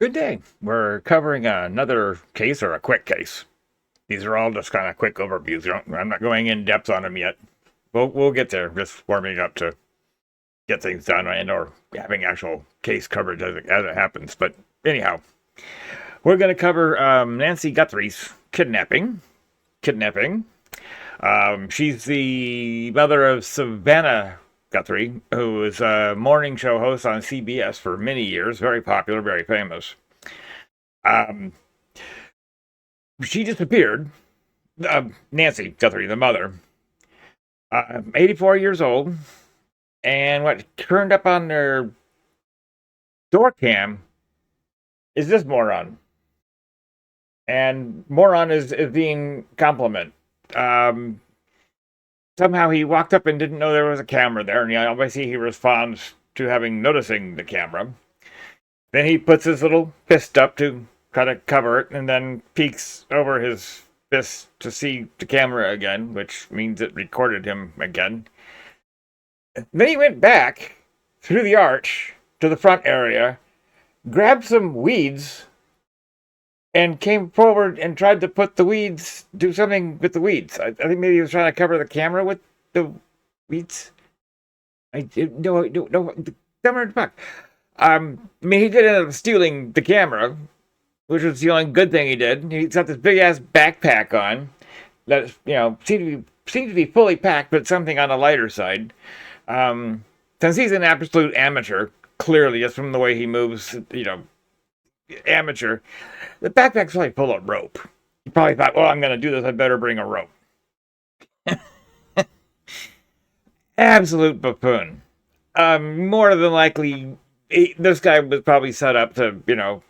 Good day. We're covering another case or a quick case. These are all just kind of quick overviews. I'm not going in depth on them yet. We'll get there. Just warming up to get things done and or having actual case coverage as it happens. But anyhow, we're going to cover Nancy Guthrie's kidnapping. Kidnapping. She's the mother of Savannah Guthrie, who was a morning show host on CBS for many years, very popular, very famous. Um, she disappeared. Nancy Guthrie, the mother, 84 years old, and what turned up on their door cam is this moron. And moron is being compliment. Um, Somehow he walked up and didn't know there was a camera there, and obviously he responds to having noticing the camera. Then he puts his little fist up to kind of cover it, and then peeks over his fist to see the camera again, which means it recorded him again. Then he went back through the arch to the front area, grabbed some weeds, and came forward and tried to put the weeds, do something with the weeds. I think maybe he was trying to cover the camera with the weeds. No, dumber fuck. I mean, he did end up stealing the camera, which was the only good thing he did. He's got this big ass backpack on that seems to be fully packed, but something on the lighter side. Since he's an absolute amateur, clearly just from the way he moves, amateur. The backpack's probably full of rope. He probably thought, well, I'm going to do this. I better bring a rope. Absolute buffoon. More than likely, this guy was probably set up to,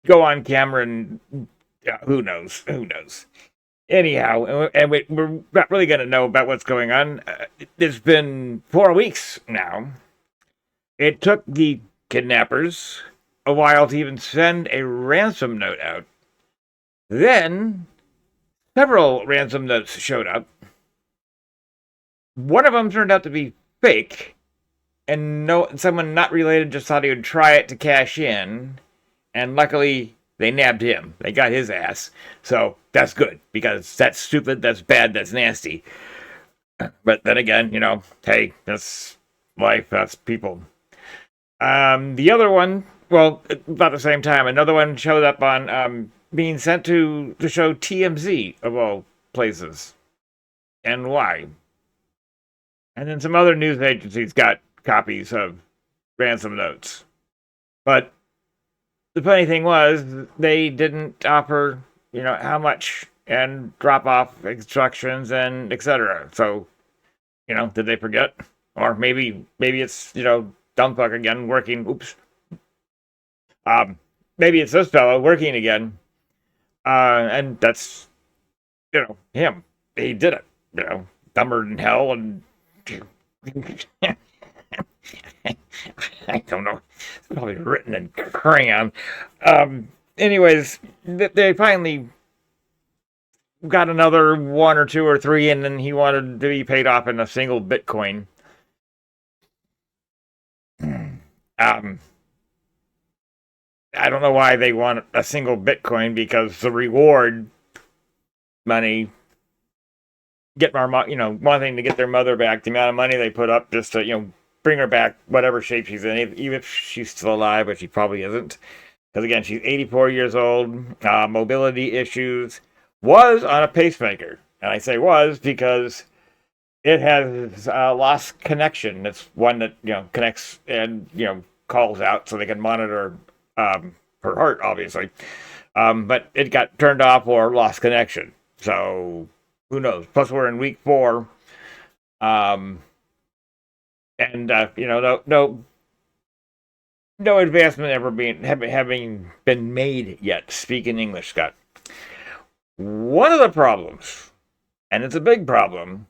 go on camera and who knows? Who knows? Anyhow, and we're not really going to know about what's going on. It's been 4 weeks now. It took the kidnappers a while to even send a ransom note out. Then several ransom notes showed up. One of them turned out to be fake, and someone not related just thought he would try it to cash in, and luckily they nabbed him. They got his ass. So that's good, because that's stupid, that's bad, that's nasty. But then again, hey, that's life, that's people. The other one, well, about the same time, another one showed up on being sent to the show TMZ, of all places. And why? And then some other news agencies got copies of ransom notes. But the funny thing was, they didn't offer, how much and drop off instructions and etc. So, did they forget? Or maybe it's, dumb fuck again working. Oops. Maybe it's this fellow working again. And that's, him. He did it. Dumber than hell and I don't know. It's probably written in crayon. Anyways, they finally got another one or two or three, and then he wanted to be paid off in a single Bitcoin. I don't know why they want a single Bitcoin, because the reward money, wanting to get their mother back, the amount of money they put up just to, bring her back, whatever shape she's in, even if she's still alive, but she probably isn't. Because again, she's 84 years old, mobility issues, was on a pacemaker. And I say was because it has lost connection. It's one that, connects and, calls out so they can monitor her heart, obviously. But it got turned off or lost connection. So who knows? Plus, we're in week 4. And, no advancement having been made yet. Speaking English, Scott. One of the problems, and it's a big problem,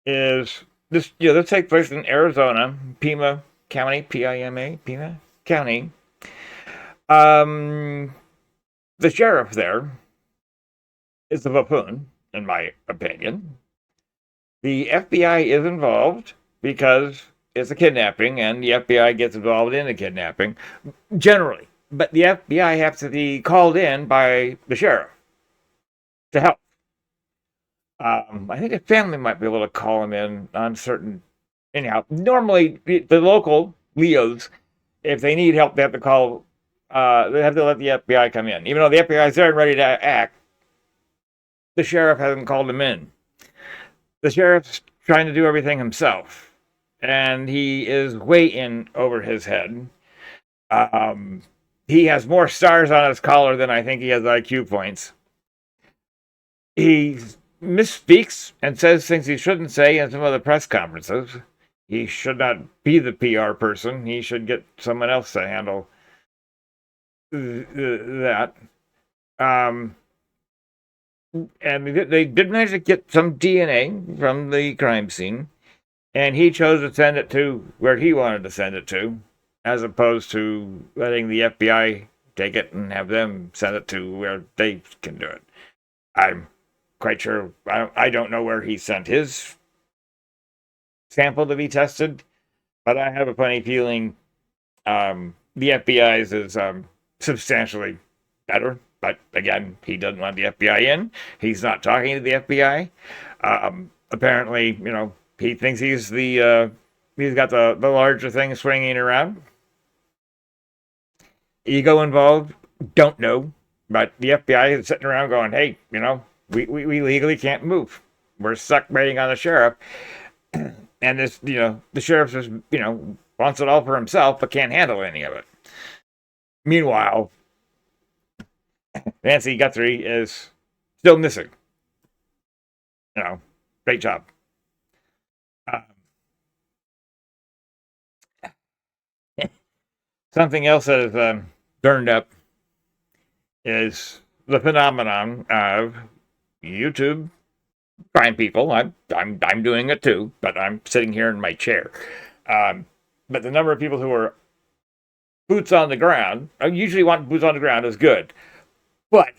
is this. This takes place in Arizona, Pima County, Pima, Pima County. The sheriff there is a buffoon, in my opinion. The FBI is involved because is a kidnapping, and the FBI gets involved in the kidnapping, generally. But the FBI has to be called in by the sheriff to help. I think a family might be able to call him in on certain. Anyhow, normally the local Leos, if they need help, they have to call. They have to let the FBI come in, even though the FBI is there and ready to act. The sheriff hasn't called him in. The sheriff's trying to do everything himself, and he is way in over his head. Um, he has more stars on his collar than I think he has IQ points. He misspeaks and says things he shouldn't say in some of the press conferences. He should not be the PR person. He should get someone else to handle that. Um, and they did manage to get some DNA from the crime scene, and he chose to send it to where he wanted to send it to, as opposed to letting the FBI take it and have them send it to where they can do it. I'm quite sure. I don't know where he sent his sample to be tested, but I have a funny feeling the FBI's is substantially better. But again, he doesn't want the FBI in. He's not talking to the FBI. Apparently, he thinks he's got the larger thing swinging around. Ego involved, don't know. But the FBI is sitting around going, hey, we legally can't move. We're stuck waiting on the sheriff. And this, the sheriff just, wants it all for himself, but can't handle any of it. Meanwhile, Nancy Guthrie is still missing. Great job. Uh, Something else that is burned up is the phenomenon of YouTube crime people. I'm doing it too, but I'm sitting here in my chair. But the number of people who are boots on the ground, I usually want boots on the ground is good, but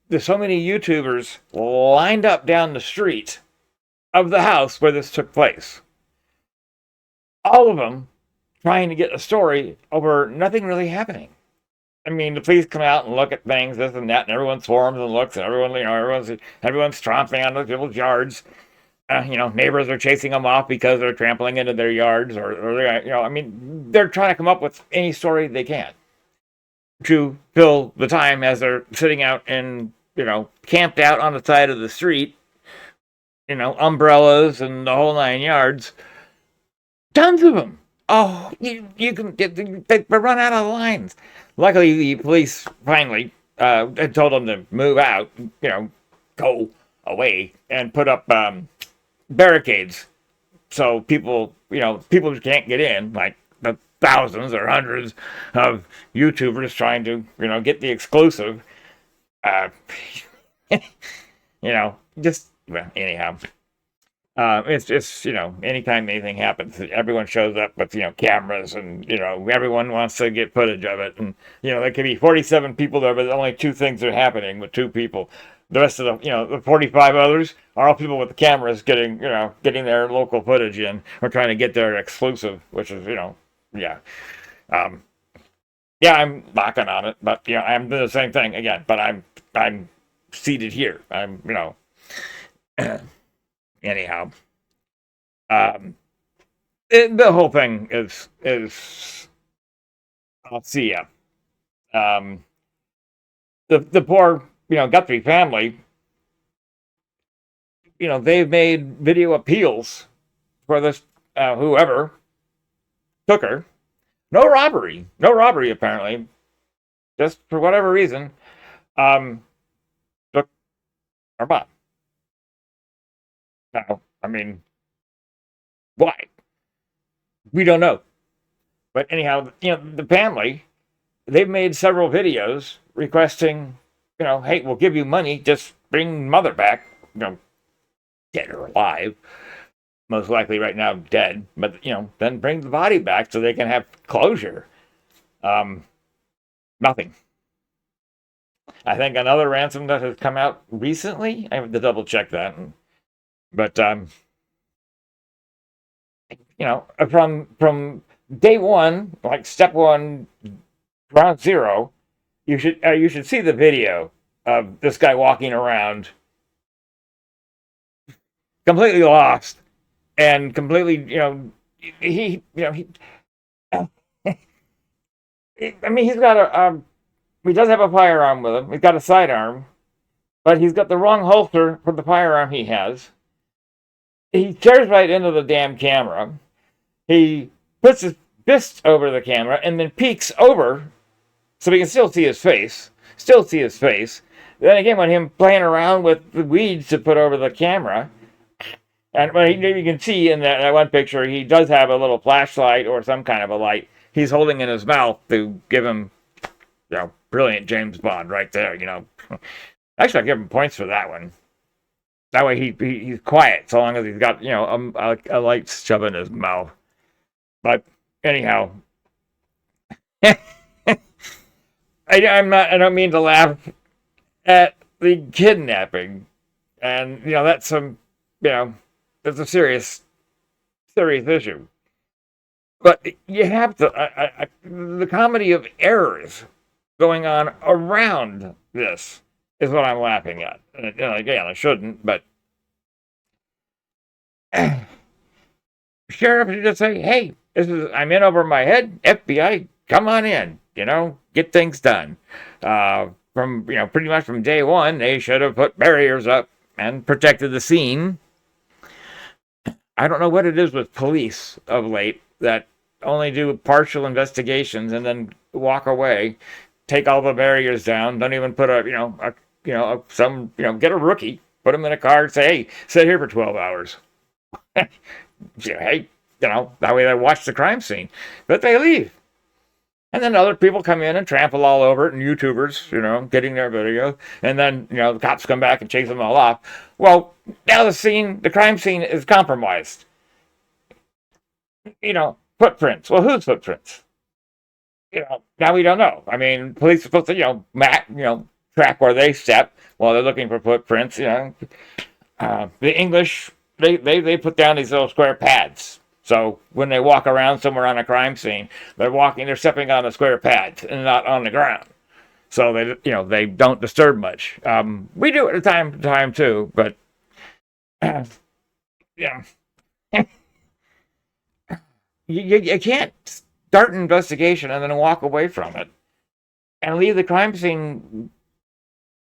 there's so many YouTubers lined up down the street of the house where this took place. All of them trying to get a story over nothing really happening. I mean, the police come out and look at things, this and that, and everyone swarms and looks, and everyone's tromping on other people's yards. Neighbors are chasing them off because they're trampling into their yards, they're trying to come up with any story they can to fill the time as they're sitting out and, camped out on the side of the street, umbrellas and the whole 9 yards. Tons of them. Oh, you can they run out of lines. Luckily, the police finally had told them to move out, go away, and put up barricades so people can't get in, like the thousands or hundreds of YouTubers trying to, get the exclusive. Uh, just, well, anyhow. It's just, anytime anything happens, everyone shows up with, cameras and, everyone wants to get footage of it. And, there could be 47 people there, but only two things are happening with two people. The rest of the 45 others are all people with the cameras getting their local footage in or trying to get their exclusive, which is, yeah. Yeah, I'm knocking on it, but, I'm doing the same thing again, but I'm seated here. I'm, anyhow, the whole thing is I'll see ya. The poor Guthrie family, they've made video appeals for this whoever took her. No robbery apparently, just for whatever reason, took her mom. Now, I mean, why? We don't know. But anyhow, the family, they've made several videos requesting, hey, we'll give you money, just bring mother back, dead or alive. Most likely right now dead, but then bring the body back so they can have closure. Nothing. I think another ransom that has come out recently. I have to double check that. But from day one, like step one, ground zero, you should see the video of this guy walking around completely lost and completely, he I mean, he's got he does have a firearm with him. He's got a sidearm, but he's got the wrong holster for the firearm he has. He stares right into the damn camera. He puts his fist over the camera and then peeks over so we can still see his face. Still see his face. Then again, when him playing around with the weeds to put over the camera, and when you can see in that one picture, he does have a little flashlight or some kind of a light he's holding in his mouth to give him, brilliant James Bond right there. Actually, I give him points for that one. That way he's quiet so long as he's got, a light shoved in his mouth. But anyhow, I don't mean to laugh at the kidnapping, and that's that's a serious issue. But you have to the comedy of errors going on around this is what I'm laughing at. And again, I shouldn't, but sheriff should just say, "Hey, I'm in over my head. FBI, come on in. Get things done." From pretty much from day one, they should have put barriers up and protected the scene. I don't know what it is with police of late that only do partial investigations and then walk away, take all the barriers down, don't even put get a rookie, put him in a car, and say, "Hey, sit here for 12 hours." Hey, that way they watch the crime scene, but they leave. And then other people come in and trample all over it, and YouTubers, getting their video. And then, the cops come back and chase them all off. Well, now the crime scene is compromised. Footprints. Well, whose footprints? Now we don't know. I mean, police are supposed to, track where they step while they're looking for footprints. The English, they put down these little square pads. So when they walk around somewhere on a crime scene, they're stepping on the square pads and not on the ground. So they don't disturb much. We do it from time to time too, but yeah, you can't start an investigation and then walk away from it and leave the crime scene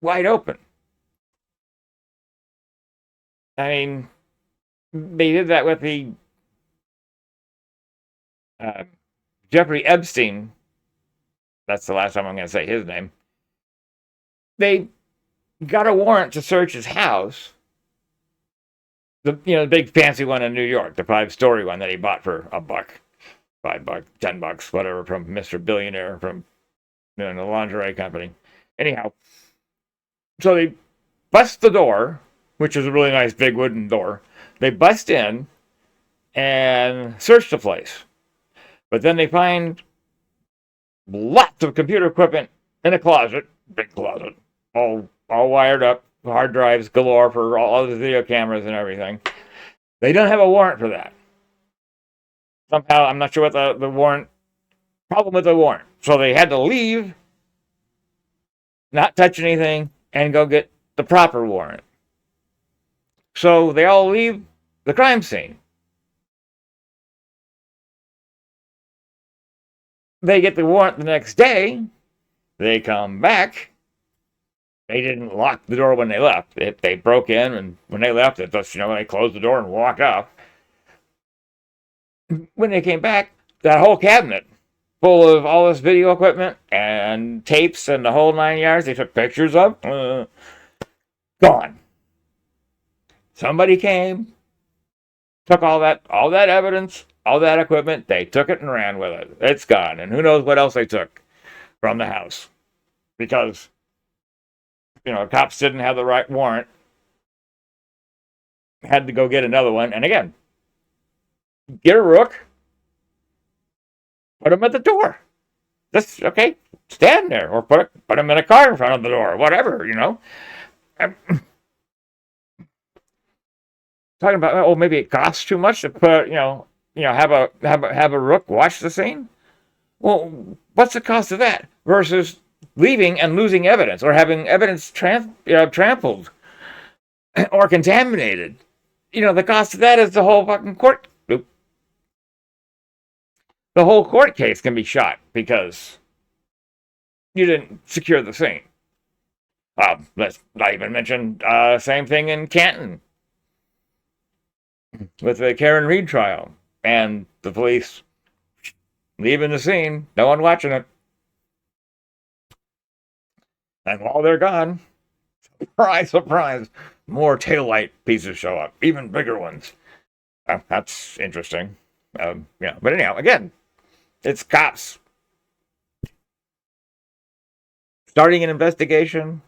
wide open. I mean, they did that with the Jeffrey Epstein. That's the last time I'm going to say his name. They got a warrant to search his house. The big fancy one in New York, the 5-story one that he bought for $1, $5, $10, whatever, from Mr. Billionaire from the lingerie company. Anyhow, so they bust the door, which is a really nice big wooden door. They bust in and search the place. But then they find lots of computer equipment in a closet, big closet, all wired up, hard drives galore for all the video cameras and everything. They don't have a warrant for that. Somehow, I'm not sure what the warrant, problem with the warrant. So they had to leave, not touch anything, and go get the proper warrant. So they all leave the crime scene. They get the warrant the next day. They come back. They didn't lock the door when they left. They broke in, and when they left, they closed the door and walked off. When they came back, that whole cabinet full of all this video equipment and tapes and the whole 9 yards they took pictures of, gone. Somebody came, took all that evidence, all that equipment, they took it and ran with it. It's gone. And who knows what else they took from the house. Because, cops didn't have the right warrant. Had to go get another one. And again, get a rook, put him at the door. Just, stand there. Or put him in a car in front of the door. Whatever, I'm talking about, maybe it costs too much to put, have a rook watch the scene. Well, what's the cost of that versus leaving and losing evidence or having evidence trampled or contaminated? The cost of that is the whole fucking court. The whole court case can be shot because you didn't secure the scene. Let's not even mention same thing in Canton with the Karen Reed trial and the police leaving the scene, no one watching it, and while they're gone, surprise, surprise, more taillight pieces show up, even bigger ones. That's interesting. But anyhow, again, it's cops starting an investigation,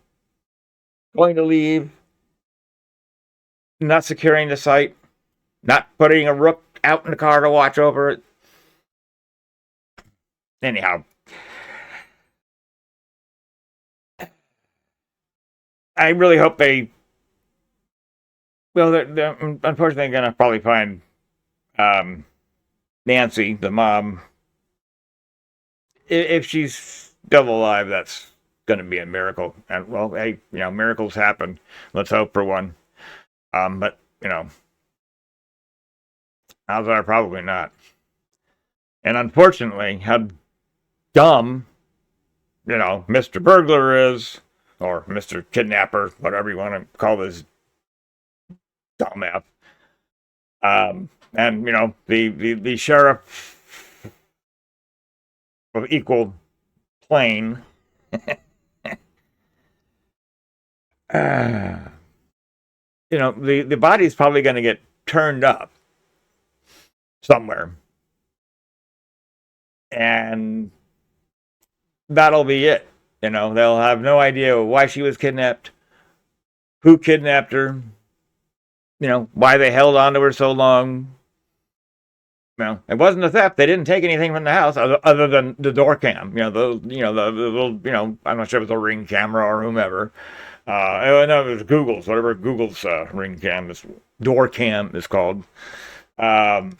going to leave, not securing the site, not putting a rook out in the car to watch over it. Anyhow, I really hope they. Well, they're unfortunately going to probably find Nancy, the mom. If she's still alive, that's going to be a miracle. And well, hey, miracles happen. Let's hope for one. But odds are probably not. And unfortunately, how dumb, Mr. Burglar is, or Mr. Kidnapper, whatever you want to call this dumbass. And the sheriff of equal plane. The body's probably going to get turned up somewhere, and that'll be it. They'll have no idea why she was kidnapped, who kidnapped her, why they held on to her so long. It wasn't a theft. They didn't take anything from the house other than the door cam. The little, I'm not sure if it was a Ring camera or whomever. No, it was Google's, whatever Google's Ring cam, this door cam is called. But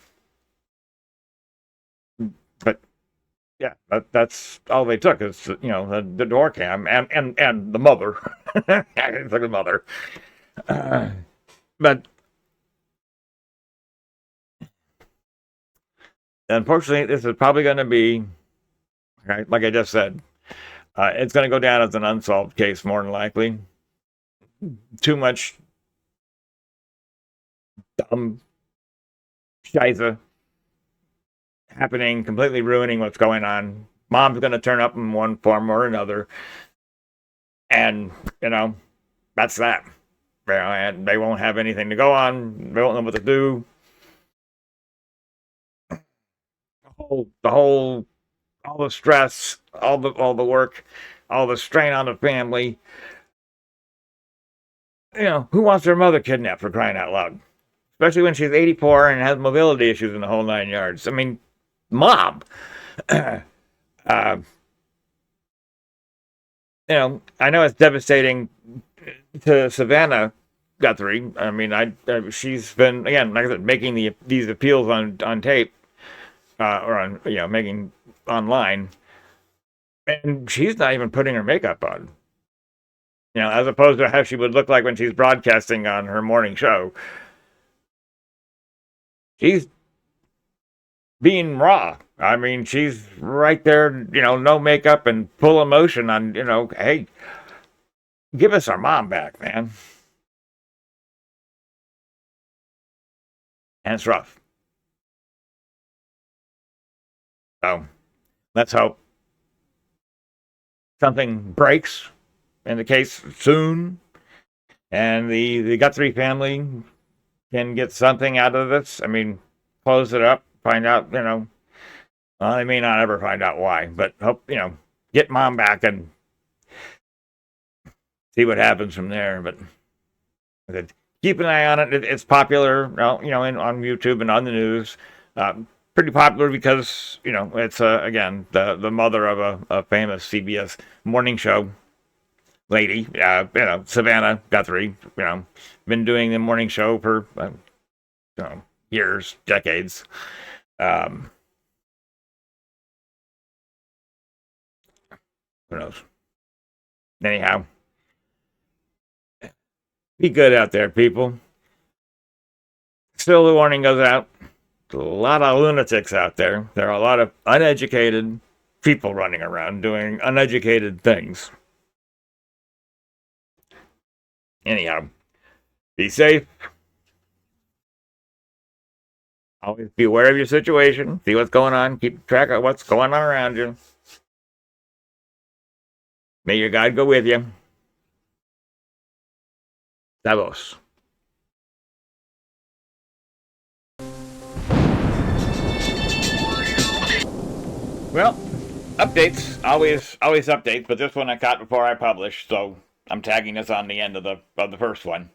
yeah, that's all they took is the door cam and the mother. It's like the mother. But unfortunately, this is probably going to be, like I just said, it's going to go down as an unsolved case more than likely. Too much dumb shiza happening, completely ruining what's going on. Mom's going to turn up in one form or another. And, that's that. And they won't have anything to go on. They won't know what to do. All the stress, all the work, all the strain on the family. Who wants their mother kidnapped, for crying out loud? Especially when she's 84 and has mobility issues in the whole 9 yards. I mean, mom. I know it's devastating to Savannah Guthrie. I mean, she's been, again, like I said, making these appeals on tape, or on making online, and she's not even putting her makeup on. As opposed to how she would look like when she's broadcasting on her morning show. She's being raw. I mean, she's right there, no makeup and full emotion on, hey, give us our mom back, man. And it's rough. So let's hope something breaks in the case soon, and the Guthrie family can get something out of this. I mean, close it up, find out, well, they may not ever find out why, but hope, get mom back and see what happens from there. But keep an eye on it. It's popular, on YouTube and on the news. Pretty popular because, it's, again, the mother of a famous CBS morning show lady, Savannah Guthrie, been doing the morning show for, years, decades. Um, who knows? Anyhow, be good out there, people. Still, the warning goes out. A lot of lunatics out there. There are a lot of uneducated people running around doing uneducated things. Anyhow, be safe. Always be aware of your situation. See what's going on. Keep track of what's going on around you. May your God go with you. Davos. Well, updates. Always updates, but this one I caught before I published, so I'm tagging this on the end of the first one.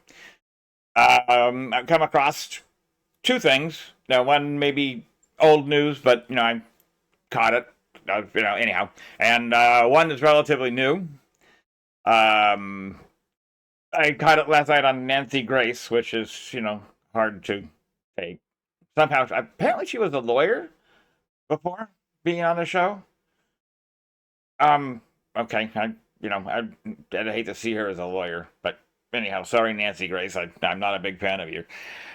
I've come across two things. Now, one may be old news, but I caught it. Anyhow, and one is relatively new. I caught it last night on Nancy Grace, which is hard to take. Somehow, apparently, she was a lawyer before being on the show. Okay, I'd hate to see her as a lawyer, but anyhow, sorry, Nancy Grace, I'm not a big fan of you.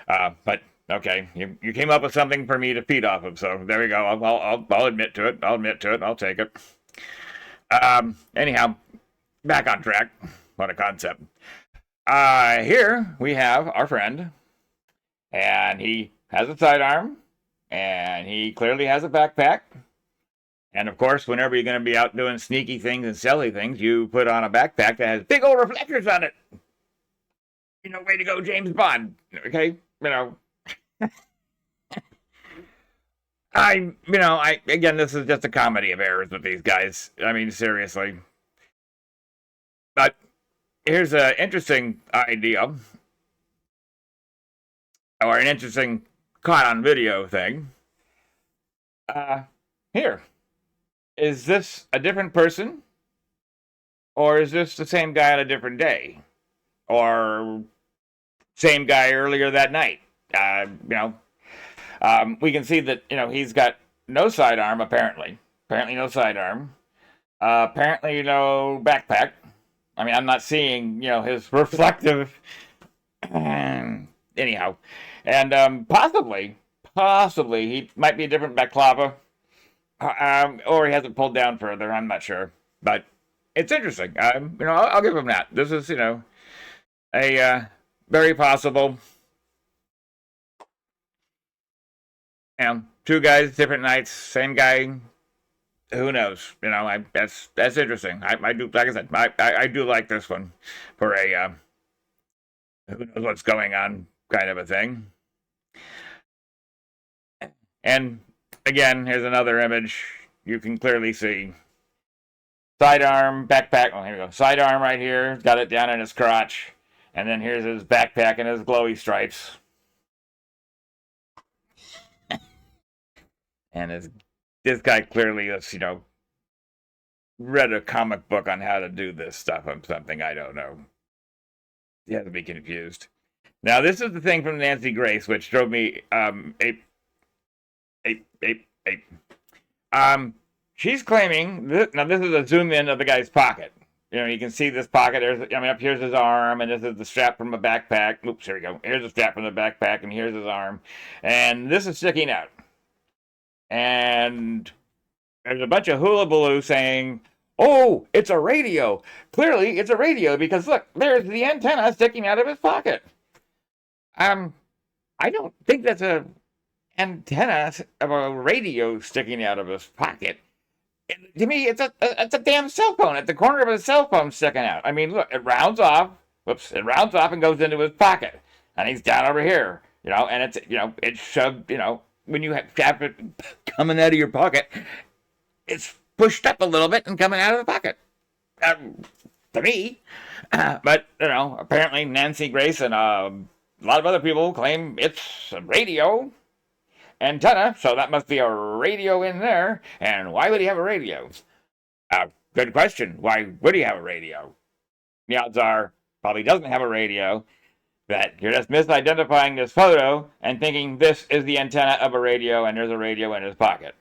But okay, you came up with something for me to feed off of, so there we go. I'll admit to it. I'll admit to it. I'll take it. Anyhow, back on track. What a concept. Here we have our friend, and he has a sidearm, and he clearly has a backpack. And of course, whenever you're going to be out doing sneaky things and silly things, you put on a backpack that has big old reflectors on it. Way to go, James Bond. Okay, again, this is just a comedy of errors with these guys. I mean, seriously. But here's an interesting idea, or an interesting caught on video thing. Here. Is this a different person? Or is this the same guy on a different day? Or same guy earlier that night? We can see that, he's got no sidearm, apparently. Apparently no sidearm. Apparently no backpack. I mean, I'm not seeing, his reflective... Anyhow. And possibly, he might be a different baklava. Or he hasn't pulled down further. I'm not sure, but it's interesting. I'll give him that. This is, a very possible. Two guys, different nights, same guy. Who knows? That's interesting. I do, like I said, I do like this one for a who knows what's going on kind of a thing. And again, here's another image. You can clearly see sidearm, backpack. Oh, here we go. Sidearm right here. Got it down in his crotch. And then here's his backpack and his glowy stripes. And this guy clearly has, read a comic book on how to do this stuff or something. I don't know. He has to be confused. Now, this is the thing from Nancy Grace, which drove me ape. She's claiming now this is a zoom in of the guy's pocket. You can see this pocket. Up here's his arm, and this is the strap from a backpack. Oops, here we go. Here's the strap from the backpack, and here's his arm, and this is sticking out. And there's a bunch of hullabaloo saying, "Oh, it's a radio. Clearly, it's a radio because look, there's the antenna sticking out of his pocket." I don't think that's a antenna of a radio sticking out of his pocket. To me, it's a damn cell phone at the corner of his cell phone sticking out. I mean, look, it rounds off. Whoops, it rounds off and goes into his pocket, and he's down over here. And it's it's shoved. When you have it coming out of your pocket, it's pushed up a little bit and coming out of the pocket. To me, but apparently Nancy Grace and a lot of other people claim it's a radio antenna, so that must be a radio in there. And why would he have a radio? Good question. Why would he have a radio? The odds are probably doesn't have a radio. that you're just misidentifying this photo and thinking this is the antenna of a radio and there's a radio in his pocket.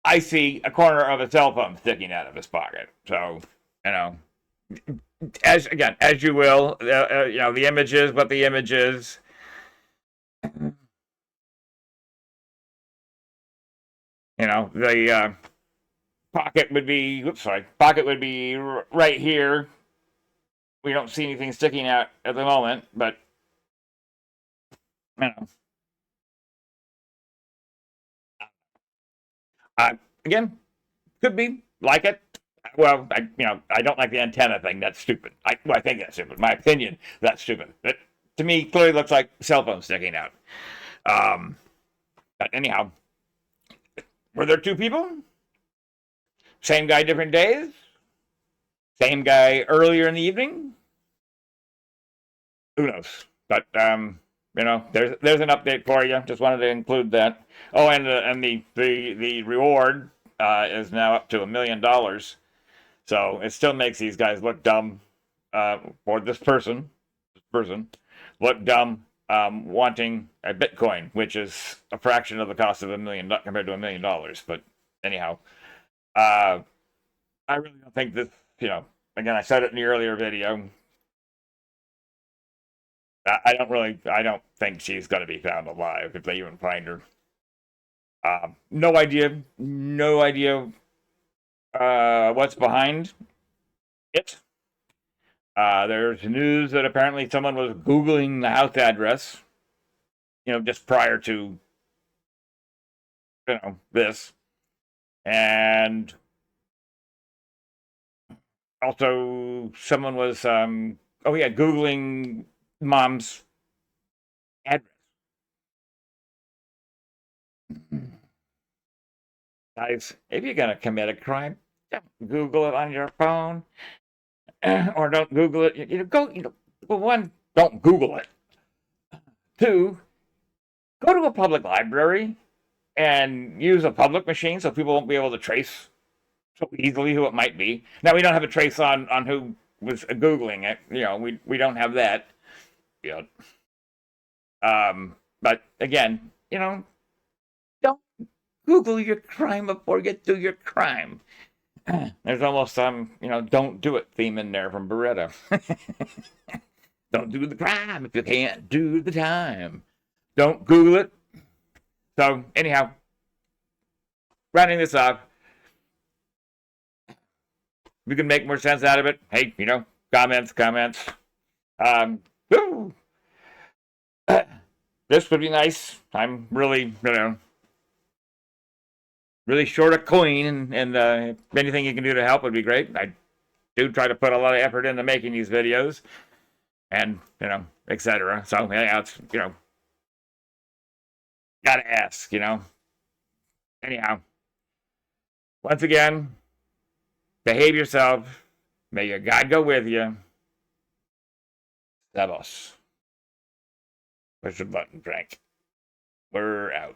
I see a corner of a cell phone sticking out of his pocket. So, you know, as you will, the image is what the image is. The pocket would be, pocket would be right here. We don't see anything sticking out at the moment, but, you know. Again, could be like it. Well, I don't like the antenna thing. That's stupid. I think that's stupid. My opinion, that's stupid. It, to me, clearly looks like cell phone sticking out. But anyhow, were there two people? Same guy, different days? Same guy earlier in the evening? Who knows? But there's an update for you. Just wanted to include that. Oh, and the reward is now up to $1 million. So it still makes these guys look dumb, or this person look dumb, wanting a Bitcoin, which is a fraction of the cost of $1 million compared to $1 million. But anyhow, I really don't think this. Again, I said it in the earlier video. I don't think she's going to be found alive if they even find her. No idea what's behind it. There's news that apparently someone was Googling the house address, just prior to, this. And also someone was, Googling mom's address. Guys, if you're going to commit a crime, don't Google it on your phone. Or don't Google it. Well, one, don't Google it. Two, go to a public library and use a public machine so people won't be able to trace so easily who it might be. Now, we don't have a trace on who was Googling it. We don't have that yet. But again, don't Google your crime before you do your crime. There's almost some, don't do it theme in there from Beretta. Don't do the crime if you can't do the time. Don't Google it. So, anyhow, rounding this up, we can make more sense out of it. Hey, comments. This would be nice. I'm really, really short a coin, and if anything you can do to help would be great. I do try to put a lot of effort into making these videos, and etc. So yeah, it's gotta ask, Anyhow, once again, behave yourself. May your God go with you. Sabos. Push the button, Frank. We're out.